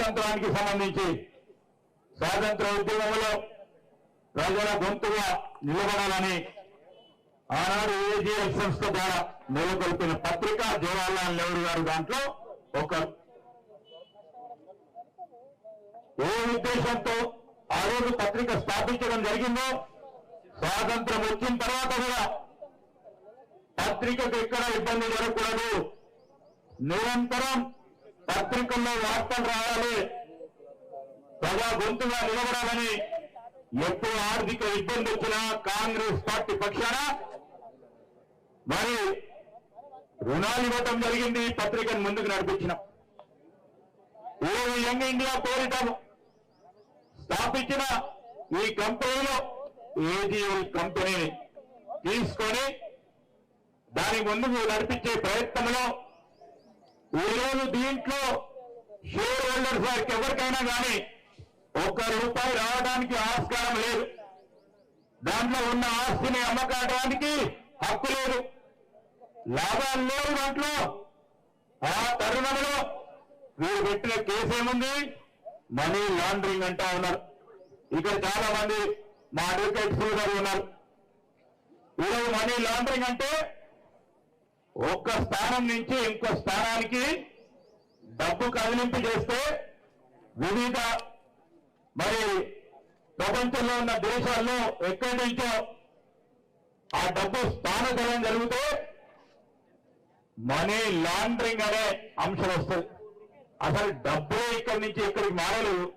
స్వాతంత్రానికి సంబంధించి స్వాతంత్ర ఉద్యమంలో ప్రజల గొంతుగా నిలబడాలని ఆనాడు ఏజీఎల్ సంస్థ ద్వారా నెలకొల్పిన పత్రిక జవహర్లాల్ నెహ్రూ గారు దాంట్లో ఒక ఏ ఉద్దేశంతో ఆ రోజు పత్రిక స్థాపించడం జరిగిందో స్వాతంత్రం వచ్చిన తర్వాత కూడా పత్రికకు ఎక్కడ ఇబ్బంది జరగకూడదు, నిరంతరం పత్రికల్లో వార్తలు రావాలి, ప్రజా గొంతుగా నిలబడాలని ఎప్పుడు ఆర్థిక ఇబ్బంది వచ్చినా కాంగ్రెస్ పార్టీ పక్షాన మరి రుణాలు ఇవ్వటం జరిగింది. పత్రికను ముందుకు నడిపించిన ఈరోజు యంగ్ ఇండియా పేరిట స్థాపించిన ఈ కంపెనీలో ఏజీఎల్ కంపెనీని తీసుకొని దాని ముందుకు నడిపించే ప్రయత్నంలో ఈరోజు దీంట్లో షేర్ హోల్డర్స్ వారికి ఎవరికైనా కానీ ₹1 రావడానికి ఆస్కారం లేదు. దాంట్లో ఉన్న ఆస్తిని అమ్మకాడడానికి హక్కు లేదు, లాభాలు లేవు. దాంట్లో ఆ తరుణంలో వీరు పెట్టిన కేసు ఏముంది? మనీ లాండరింగ్ అంటా ఉన్నారు. ఇక్కడ చాలా మంది మా అడ్వకేట్స్ గారు ఉన్నారు. ఈరోజు మనీ లాండరింగ్ అంటే ఒక్క స్థానం నుంచి ఇంకో స్థానానికి డబ్బు కదిలింపు చేస్తే వివిధ మరి ప్రపంచంలో ఉన్న దేశాల్లో ఎక్కడి నుంచో ఆ డబ్బు స్థానచలనం జరిగితే మనీ లాండరింగ్ అనే అంశం వస్తుంది. అసలు డబ్బే ఇక్కడి నుంచి ఇక్కడికి మారలేదు.